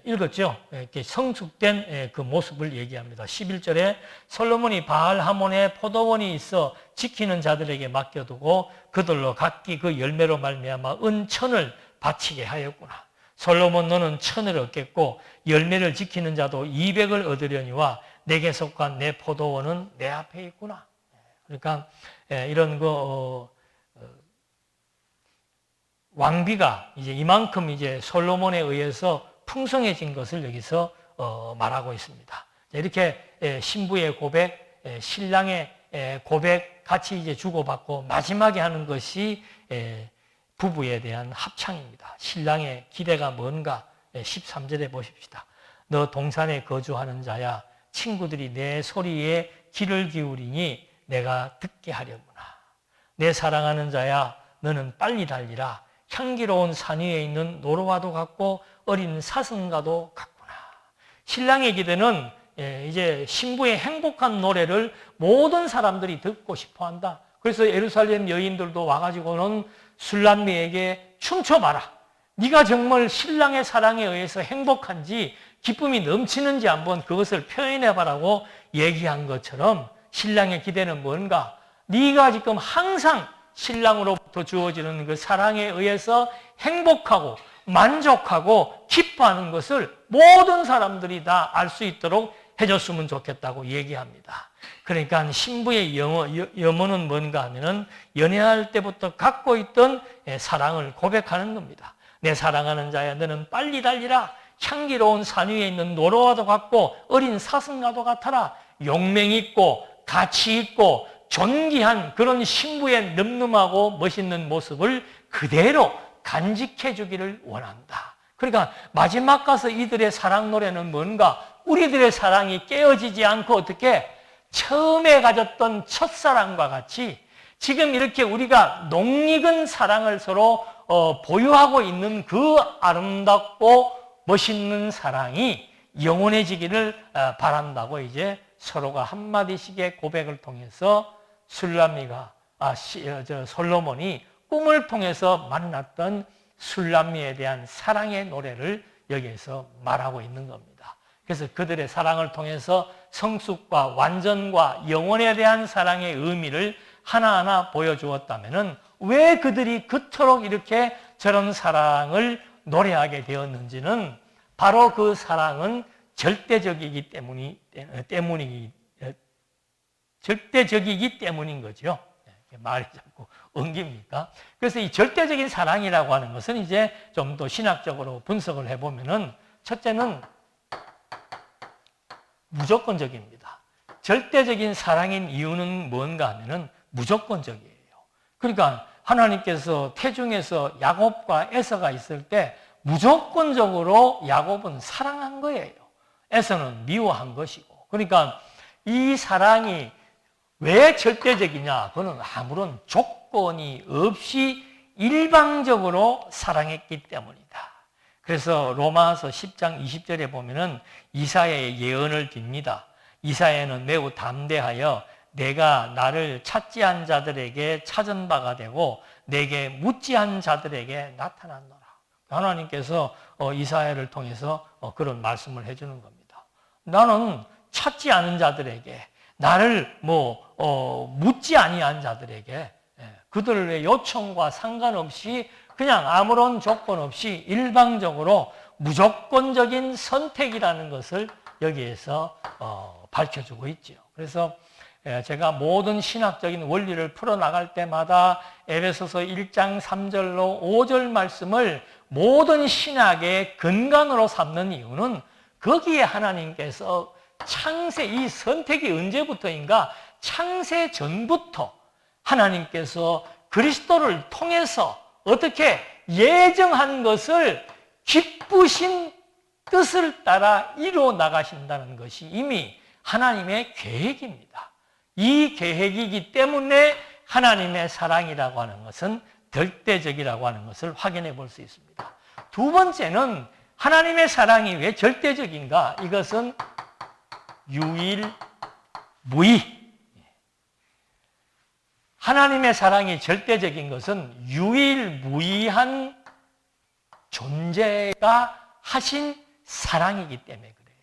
읽었죠. 이렇게 성숙된 그 모습을 얘기합니다. 11절에 솔로몬이 바알하몬에 포도원이 있어 지키는 자들에게 맡겨두고 그들로 각기 그 열매로 말미암아 은천을 바치게 하였구나. 솔로몬 너는 천을 얻겠고 열매를 지키는 자도 200을 얻으려니와 내게 속한 내 포도원은 내 앞에 있구나. 그러니까 이런 왕비가 이제 이만큼 이제 솔로몬에 의해서 풍성해진 것을 여기서 말하고 있습니다. 이렇게 신부의 고백, 신랑의 고백 같이 이제 주고받고 마지막에 하는 것이 부부에 대한 합창입니다. 신랑의 기대가 뭔가 13절에 보십시다. 너 동산에 거주하는 자야 친구들이 내 소리에 귀를 기울이니 내가 듣게 하려구나. 내 사랑하는 자야 너는 빨리 달리라. 향기로운 산 위에 있는 노루와도 같고 어린 사슴과도 같구나. 신랑의 기대는 이제 신부의 행복한 노래를 모든 사람들이 듣고 싶어한다. 그래서 예루살렘 여인들도 와가지고는 술람미에게 춤춰봐라. 네가 정말 신랑의 사랑에 의해서 행복한지 기쁨이 넘치는지 한번 그것을 표현해봐라고 얘기한 것처럼 신랑의 기대는 뭔가? 네가 지금 항상 신랑으로부터 주어지는 그 사랑에 의해서 행복하고 만족하고 기뻐하는 것을 모든 사람들이 다 알 수 있도록 해줬으면 좋겠다고 얘기합니다. 그러니까 신부의 염원은 뭔가 하면은 연애할 때부터 갖고 있던 사랑을 고백하는 겁니다. 내 사랑하는 자야 너는 빨리 달리라. 향기로운 산 위에 있는 노루와도 같고 어린 사슴과도 같아라. 용맹 있고 가치 있고 존귀한 그런 신부의 늠름하고 멋있는 모습을 그대로 간직해 주기를 원한다. 그러니까 마지막 가서 이들의 사랑 노래는 뭔가? 우리들의 사랑이 깨어지지 않고 어떻게 처음에 가졌던 첫사랑과 같이 지금 이렇게 우리가 녹익은 사랑을 서로 보유하고 있는 그 아름답고 멋있는 사랑이 영원해지기를 바란다고 이제 서로가 한마디씩의 고백을 통해서 솔로몬이 꿈을 통해서 만났던 술람미에 대한 사랑의 노래를 여기에서 말하고 있는 겁니다. 그래서 그들의 사랑을 통해서 성숙과 완전과 영원에 대한 사랑의 의미를 하나하나 보여주었다면 왜 그들이 그토록 이렇게 저런 사랑을 노래하게 되었는지는 바로 그 사랑은 절대적이기 때문인 거죠. 말이 자꾸 엉깁니까? 그래서 이 절대적인 사랑이라고 하는 것은 이제 좀 더 신학적으로 분석을 해보면은 첫째는 무조건적입니다. 절대적인 사랑인 이유는 뭔가 하면은 무조건적이에요. 그러니까 하나님께서 태중에서 야곱과 에서가 있을 때 무조건적으로 야곱은 사랑한 거예요. 에서는 미워한 것이고. 그러니까 이 사랑이 왜 절대적이냐? 그거는 아무런 조건이 없이 일방적으로 사랑했기 때문이다. 그래서 로마서 10장 20절에 보면은 이사야의 예언을 듭니다. 이사야는 매우 담대하여 내가 나를 찾지 않은 자들에게 찾은 바가 되고 내게 묻지 않은 자들에게 나타났노라. 하나님께서 이사야를 통해서 그런 말씀을 해주는 겁니다. 나는 찾지 않은 자들에게 나를 묻지 아니한 자들에게 그들의 요청과 상관없이 그냥 아무런 조건 없이 일방적으로 무조건적인 선택이라는 것을 여기에서 밝혀주고 있죠. 그래서 제가 모든 신학적인 원리를 풀어나갈 때마다 에베소서 1장 3절로 5절 말씀을 모든 신학의 근간으로 삼는 이유는 거기에 하나님께서 창세, 이 선택이 언제부터인가? 창세 전부터 하나님께서 그리스도를 통해서 어떻게 예정한 것을 기쁘신 뜻을 따라 이루어 나가신다는 것이 이미 하나님의 계획입니다. 이 계획이기 때문에 하나님의 사랑이라고 하는 것은 절대적이라고 하는 것을 확인해 볼 수 있습니다. 두 번째는 하나님의 사랑이 왜 절대적인가? 이것은 유일무이. 하나님의 사랑이 절대적인 것은 유일무이한 존재가 하신 사랑이기 때문에 그래요.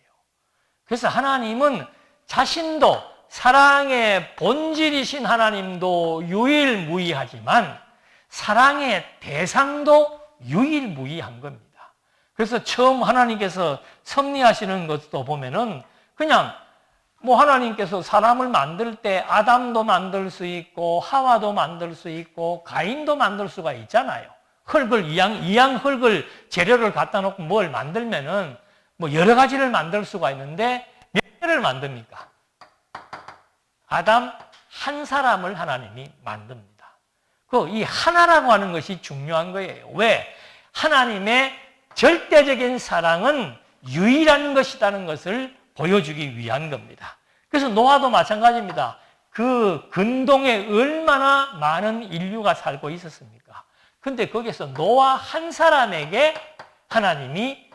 그래서 하나님은 자신도 사랑의 본질이신 하나님도 유일무이하지만 사랑의 대상도 유일무이한 겁니다. 그래서 처음 하나님께서 섭리하시는 것도 보면은 그냥 뭐 하나님께서 사람을 만들 때 아담도 만들 수 있고 하와도 만들 수 있고 가인도 만들 수가 있잖아요. 흙을 이양 흙을 재료를 갖다 놓고 뭘 만들면은 뭐 여러 가지를 만들 수가 있는데 몇 개를 만듭니까? 아담 한 사람을 하나님이 만듭니다. 이 하나라고 하는 것이 중요한 거예요. 왜? 하나님의 절대적인 사랑은 유일한 것이라는 것을 보여주기 위한 겁니다. 그래서 노아도 마찬가지입니다. 그 근동에 얼마나 많은 인류가 살고 있었습니까? 근데 거기서 노아 한 사람에게 하나님이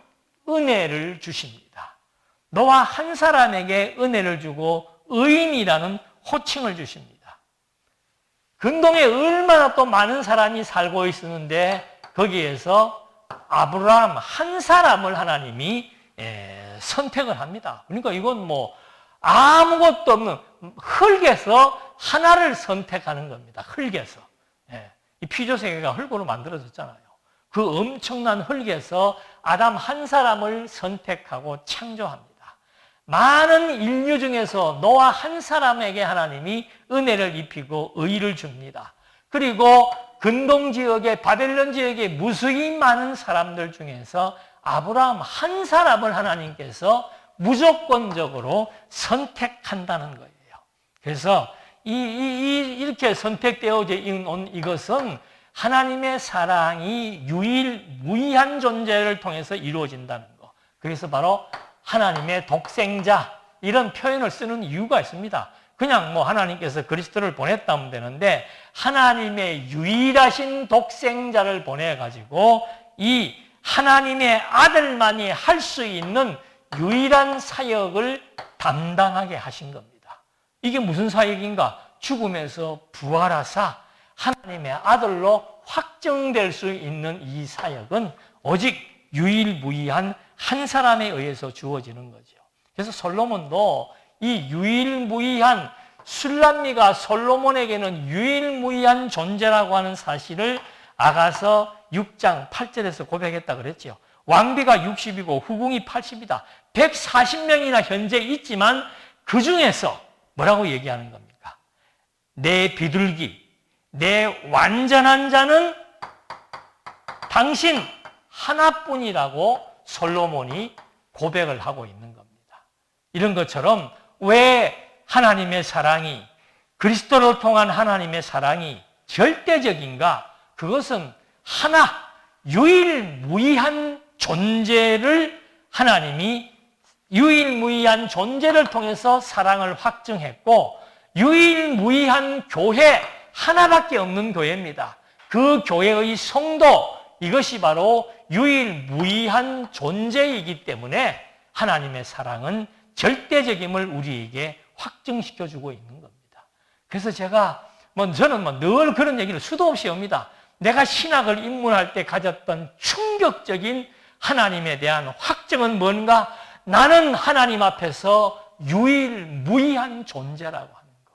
은혜를 주십니다. 노아 한 사람에게 은혜를 주고 의인이라는 호칭을 주십니다. 근동에 얼마나 또 많은 사람이 살고 있었는데 거기에서 아브라함 한 사람을 하나님이 선택을 합니다. 그러니까 이건 뭐 아무것도 없는 흙에서 하나를 선택하는 겁니다. 흙에서. 이 피조세계가 흙으로 만들어졌잖아요. 그 엄청난 흙에서 아담 한 사람을 선택하고 창조합니다. 많은 인류 중에서 노아 한 사람에게 하나님이 은혜를 입히고 의를 줍니다. 그리고 근동 지역에 바벨론 지역에 무수히 많은 사람들 중에서 아브라함 한 사람을 하나님께서 무조건적으로 선택한다는 거예요. 그래서 이렇게 선택되어져 온 이것은 하나님의 사랑이 유일무이한 존재를 통해서 이루어진다는 거. 그래서 바로 하나님의 독생자 이런 표현을 쓰는 이유가 있습니다. 그냥 뭐 하나님께서 그리스도를 보냈다면 되는데 하나님의 유일하신 독생자를 보내가지고 이 하나님의 아들만이 할 수 있는 유일한 사역을 담당하게 하신 겁니다. 이게 무슨 사역인가? 죽음에서 부활하사 하나님의 아들로 확정될 수 있는 이 사역은 오직 유일무이한 한 사람에 의해서 주어지는 거죠. 그래서 솔로몬도 이 유일무이한 술람미가 솔로몬에게는 유일무이한 존재라고 하는 사실을 아가서 6장 8절에서 고백했다 그랬죠. 왕비가 60이고 후궁이 80이다. 140명이나 현재 있지만 그 중에서 뭐라고 얘기하는 겁니까? 내 비둘기, 내 완전한 자는 당신 하나뿐이라고 솔로몬이 고백을 하고 있는 겁니다. 이런 것처럼 왜 하나님의 사랑이 그리스도를 통한 하나님의 사랑이 절대적인가? 그것은 하나 유일무이한 존재를 하나님이 유일무이한 존재를 통해서 사랑을 확증했고 유일무이한 교회 하나밖에 없는 교회입니다. 그 교회의 성도 이것이 바로 유일무이한 존재이기 때문에 하나님의 사랑은 절대적임을 우리에게 확증시켜주고 있는 겁니다. 그래서 제가 저는 늘 그런 얘기를 수도 없이 합니다. 내가 신학을 입문할 때 가졌던 충격적인 하나님에 대한 확증은 뭔가? 나는 하나님 앞에서 유일무이한 존재라고 하는 거.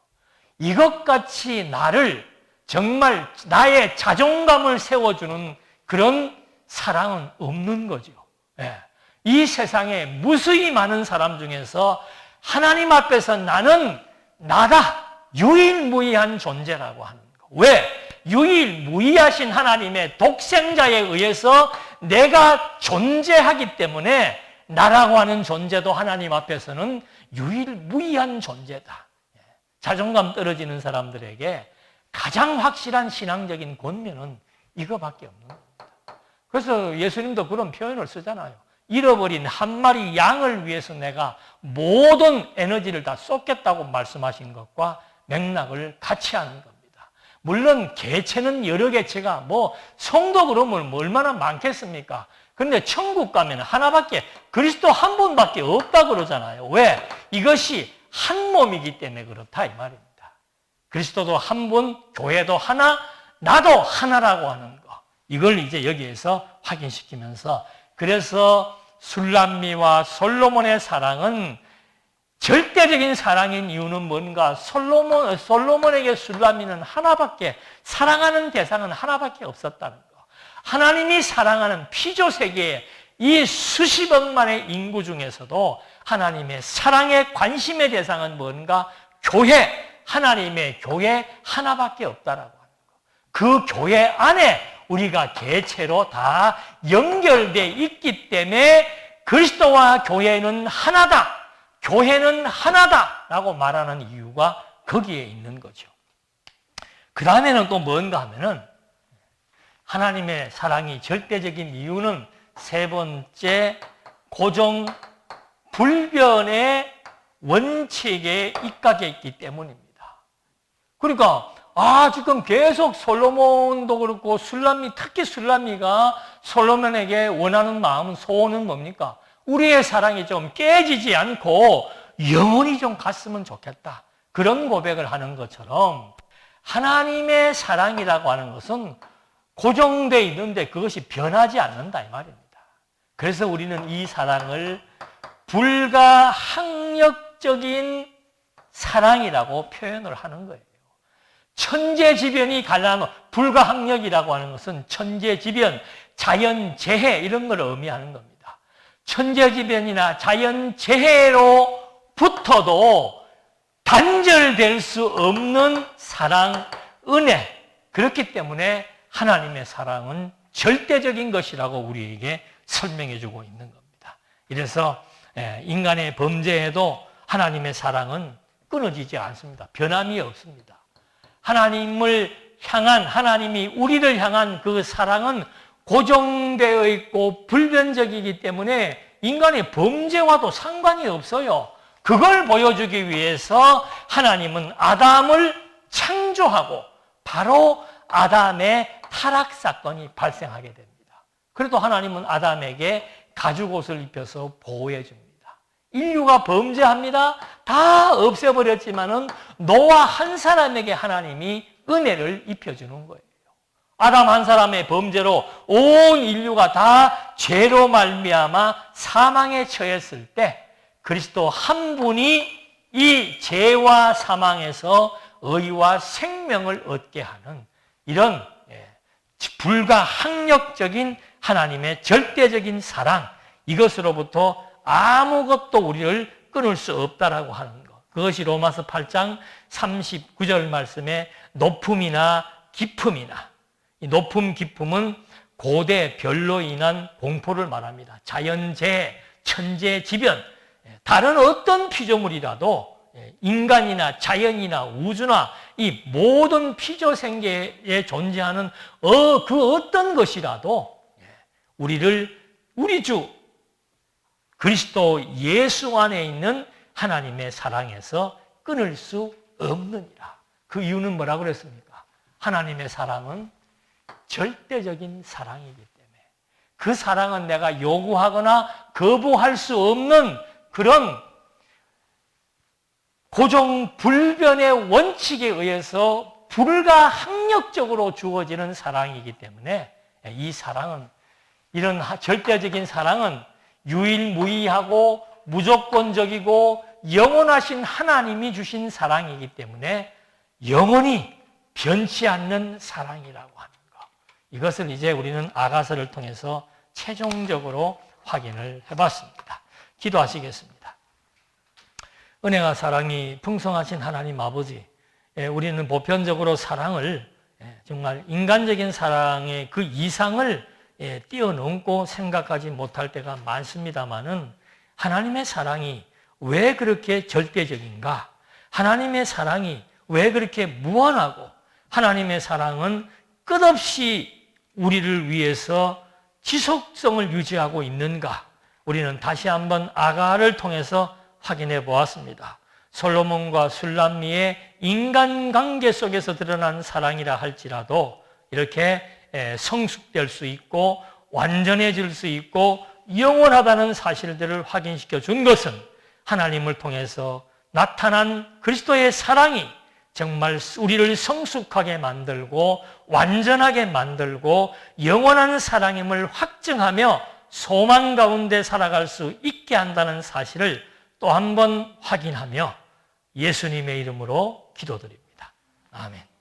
이것같이 나를 정말 나의 자존감을 세워주는 그런 사랑은 없는 거죠. 이 세상에 무수히 많은 사람 중에서 하나님 앞에서 나는 나다. 유일무이한 존재라고 하는 거. 왜? 유일무이하신 하나님의 독생자에 의해서 내가 존재하기 때문에 나라고 하는 존재도 하나님 앞에서는 유일무이한 존재다. 자존감 떨어지는 사람들에게 가장 확실한 신앙적인 권면은 이거밖에 없는 겁니다. 그래서 예수님도 그런 표현을 쓰잖아요. 잃어버린 한 마리 양을 위해서 내가 모든 에너지를 다 쏟겠다고 말씀하신 것과 맥락을 같이 하는 겁니다. 물론 개체는 여러 개체가 성도 그러면 얼마나 많겠습니까? 그런데 천국 가면 하나밖에, 그리스도 한 분밖에 없다 그러잖아요. 왜? 이것이 한 몸이기 때문에 그렇다 이 말입니다. 그리스도도 한 분, 교회도 하나, 나도 하나라고 하는 거. 이걸 이제 여기에서 확인시키면서, 그래서 술람미와 솔로몬의 사랑은 절대적인 사랑인 이유는 뭔가? 솔로몬에게 술람미는 하나밖에, 사랑하는 대상은 하나밖에 없었다는 거. 하나님이 사랑하는 피조 세계에 이 수십억만의 인구 중에서도 하나님의 사랑의 관심의 대상은 뭔가? 교회, 하나님의 교회 하나밖에 없다라고 하는 거. 그 교회 안에 우리가 개체로 다 연결되어 있기 때문에 그리스도와 교회는 하나다, 교회는 하나다라고 말하는 이유가 거기에 있는 거죠. 그 다음에는 또 뭔가 하면은 하나님의 사랑이 절대적인 이유는 세 번째, 고정 불변의 원칙에 입각해 있기 때문입니다. 그러니까 지금 계속 솔로몬도 그렇고 특히 술람미가 솔로몬에게 원하는 마음은, 소원은 뭡니까? 우리의 사랑이 좀 깨지지 않고 영원히 좀 갔으면 좋겠다. 그런 고백을 하는 것처럼 하나님의 사랑이라고 하는 것은 고정되어 있는데 그것이 변하지 않는다 이 말입니다. 그래서 우리는 이 사랑을 불가항력적인 사랑이라고 표현을 하는 거예요. 천재지변이 갈라놓은, 불가항력이라고 하는 것은 천재지변, 자연재해 이런 걸 의미하는 겁니다. 천재지변이나 자연재해로부터도 단절될 수 없는 사랑, 은혜. 그렇기 때문에 하나님의 사랑은 절대적인 것이라고 우리에게 설명해 주고 있는 겁니다. 이래서 인간의 범죄에도 하나님의 사랑은 끊어지지 않습니다. 변함이 없습니다. 하나님이 우리를 향한 그 사랑은 고정되어 있고 불변적이기 때문에 인간의 범죄와도 상관이 없어요. 그걸 보여주기 위해서 하나님은 아담을 창조하고 바로 아담의 타락 사건이 발생하게 됩니다. 그래도 하나님은 아담에게 가죽옷을 입혀서 보호해 줍니다. 인류가 범죄합니다. 다 없애버렸지만은 노아 한 사람에게 하나님이 은혜를 입혀주는 거예요. 아담 한 사람의 범죄로 온 인류가 다 죄로 말미암아 사망에 처했을 때 그리스도 한 분이 이 죄와 사망에서 의와 생명을 얻게 하는 이런 불가항력적인 하나님의 절대적인 사랑, 이것으로부터 아무것도 우리를 끊을 수 없다라고 하는 것. 그것이 로마서 8장 39절 말씀에 높음이나 깊음이나, 이 높음 깊음은 고대 별로 인한 공포를 말합니다. 자연재해, 천재지변, 다른 어떤 피조물이라도 인간이나 자연이나 우주나 이 모든 피조생계에 존재하는 그 어떤 것이라도 우리 주 그리스도 예수 안에 있는 하나님의 사랑에서 끊을 수 없느니라. 그 이유는 뭐라고 그랬습니까? 하나님의 사랑은 절대적인 사랑이기 때문에 그 사랑은 내가 요구하거나 거부할 수 없는 그런 고정불변의 원칙에 의해서 불가항력적으로 주어지는 사랑이기 때문에 이 사랑은, 이런 절대적인 사랑은 유일무이하고 무조건적이고 영원하신 하나님이 주신 사랑이기 때문에 영원히 변치 않는 사랑이라고 하는 것. 이것을 이제 우리는 아가서를 통해서 최종적으로 확인을 해봤습니다. 기도하시겠습니다. 은혜와 사랑이 풍성하신 하나님 아버지, 우리는 보편적으로 사랑을 정말 인간적인 사랑의 그 이상을 뛰어넘고 생각하지 못할 때가 많습니다마는 하나님의 사랑이 왜 그렇게 절대적인가? 하나님의 사랑이 왜 그렇게 무한하고 하나님의 사랑은 끝없이 우리를 위해서 지속성을 유지하고 있는가? 우리는 다시 한번 아가를 통해서 확인해 보았습니다. 솔로몬과 술람미의 인간관계 속에서 드러난 사랑이라 할지라도 이렇게 성숙될 수 있고 완전해질 수 있고 영원하다는 사실들을 확인시켜 준 것은 하나님을 통해서 나타난 그리스도의 사랑이 정말 우리를 성숙하게 만들고 완전하게 만들고 영원한 사랑임을 확증하며 소망 가운데 살아갈 수 있게 한다는 사실을 또 한 번 확인하며 예수님의 이름으로 기도드립니다. 아멘.